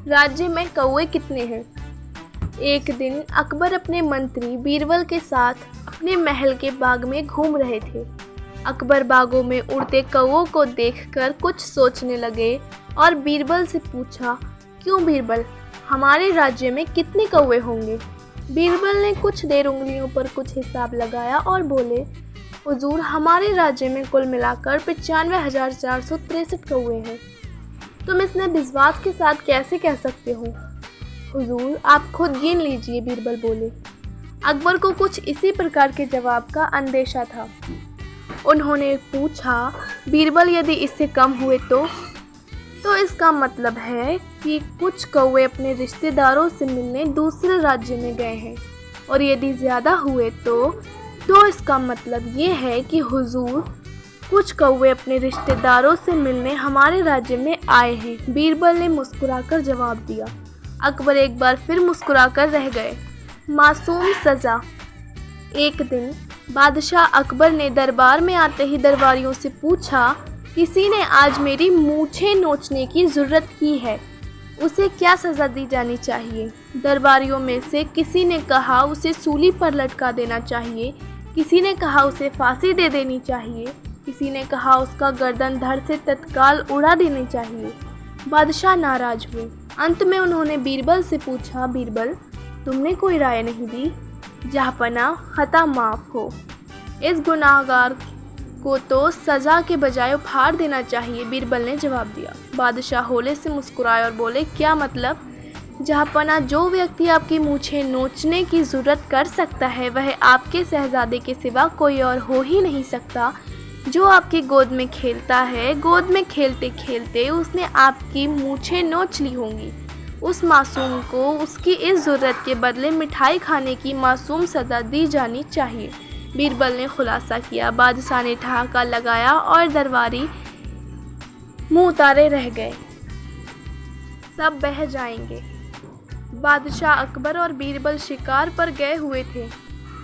राज्य में कौवे कितने हैं? एक दिन अकबर अपने मंत्री बीरबल के साथ अपने महल के बाग में घूम रहे थे। अकबर बागों में उड़ते कौवों को देखकर कुछ सोचने लगे और बीरबल से पूछा, क्यों बीरबल, हमारे राज्य में कितने कौवे होंगे? बीरबल ने कुछ देर उंगलियों पर कुछ हिसाब लगाया और बोले, हुजूर, हमारे राज्य में कुल मिलाकर 95,463 कौवे हैं। तुम इसने विश्वास के साथ कैसे कह सकते हो? हुजूर, आप खुद गिन लीजिए, बीरबल बोले। अकबर को कुछ इसी प्रकार के जवाब का अंदेशा था। उन्होंने पूछा, बीरबल, यदि इससे कम हुए तो इसका मतलब है कि कुछ कौवे अपने रिश्तेदारों से मिलने दूसरे राज्य में गए हैं, और यदि ज़्यादा हुए तो इसका मतलब ये है कि हुजूर, कुछ कौवे अपने रिश्तेदारों से मिलने हमारे राज्य में आए हैं। बीरबल ने मुस्कुराकर जवाब दिया। अकबर एक बार फिर मुस्कुराकर रह गए। मासूम सज़ा। एक दिन बादशाह अकबर ने दरबार में आते ही दरबारियों से पूछा, किसी ने आज मेरी मूछें नोचने की ज़रूरत की है, उसे क्या सज़ा दी जानी चाहिए? दरबारियों में से किसी ने कहा उसे सूली पर लटका देना चाहिए, किसी ने कहा उसे फांसी दे देनी चाहिए, किसी ने कहा उसका गर्दन धड़ से तत्काल उड़ा देनी चाहिए। बादशाह नाराज हुए। अंत में उन्होंने बीरबल से पूछा, बीरबल, तुमने कोई राय नहीं दी? जहाँपना, खता माफ़ हो। इस गुनाहगार को तो सज़ा के बजाय फाड़ देना चाहिए, बीरबल ने जवाब दिया। बादशाह होले से मुस्कुराए और बोले, क्या मतलब? जहाँपना, जो व्यक्ति आपकी मूछें नोचने की ज़रूरत कर सकता है वह आपके शहजादे के सिवा कोई और हो ही नहीं सकता। जो आपकी गोद में खेलता है, गोद में खेलते खेलते उसने आपकी मूछें नोच ली होंगी। उस मासूम को उसकी इस ज़रूरत के बदले मिठाई खाने की मासूम सज़ा दी जानी चाहिए, बीरबल ने खुलासा किया। बादशाह ने ठहाका लगाया और दरबारी मुँह उतारे रह गए। सब बह जाएंगे। बादशाह अकबर और बीरबल शिकार पर गए हुए थे।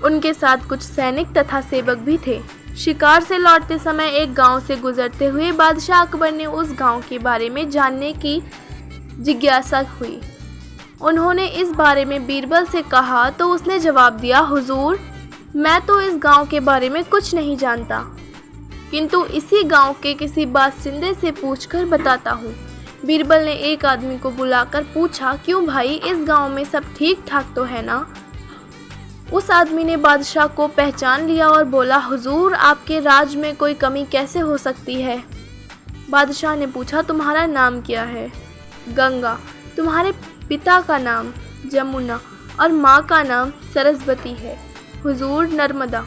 उनके साथ कुछ सैनिक तथा सेवक भी थे। शिकार से लौटते समय एक गांव से गुजरते हुए बादशाह अकबर ने उस गांव के बारे में जानने की जिज्ञासा हुई। उन्होंने इस बारे में बीरबल से कहा तो उसने जवाब दिया, हुजूर, मैं तो इस गांव के बारे में कुछ नहीं जानता, किंतु इसी गांव के किसी बाशिंदे से पूछकर बताता हूँ। बीरबल ने एक आदमी को बुलाकर पूछा, क्यों भाई, इस गांव में सब ठीक ठाक तो है ना? उस आदमी ने बादशाह को पहचान लिया और बोला, हुजूर, आपके राज में कोई कमी कैसे हो सकती है? बादशाह ने पूछा, तुम्हारा नाम क्या है? गंगा। तुम्हारे पिता का नाम? जमुना। और माँ का नाम सरस्वती है। हुजूर, नर्मदा।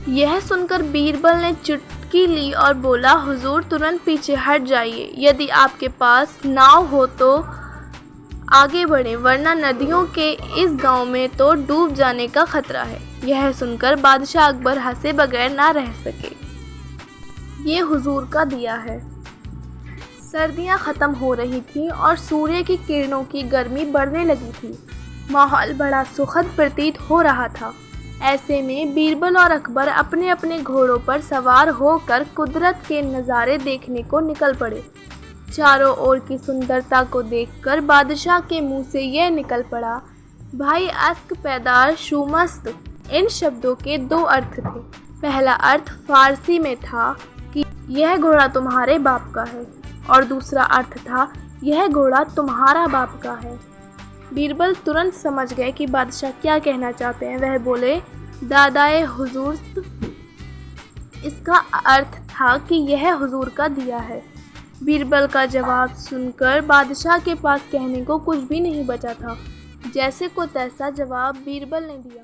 यह सुनकर बीरबल ने चुटकी ली और बोला, हुजूर, तुरंत पीछे हट जाइए। यदि आपके पास नाव हो तो आगे बढ़ें, वरना नदियों के इस गांव में तो डूब जाने का खतरा है। यह सुनकर बादशाह अकबर हंसे बगैर ना रह सके। ये हुजूर का दिया है। सर्दियां ख़त्म हो रही थीं और सूर्य की किरणों की गर्मी बढ़ने लगी थी। माहौल बड़ा सुखद प्रतीत हो रहा था। ऐसे में बीरबल और अकबर अपने अपने घोड़ों पर सवार होकर कुदरत के नज़ारे देखने को निकल पड़े। चारों ओर की सुंदरता को देखकर बादशाह के मुंह से यह निकल पड़ा, भाई अश्क पैदार शुमस्त। इन शब्दों के दो अर्थ थे। पहला अर्थ फारसी में था कि यह घोड़ा तुम्हारे बाप का है, और दूसरा अर्थ था, यह घोड़ा तुम्हारा बाप का है। बीरबल तुरंत समझ गए कि बादशाह क्या कहना चाहते हैं। वह बोले, दादाए हुजूर। इसका अर्थ था कि यह हुजूर का दिया है। बीरबल का जवाब सुनकर बादशाह के पास कहने को कुछ भी नहीं बचा था। जैसे को तैसा जवाब बीरबल ने दिया।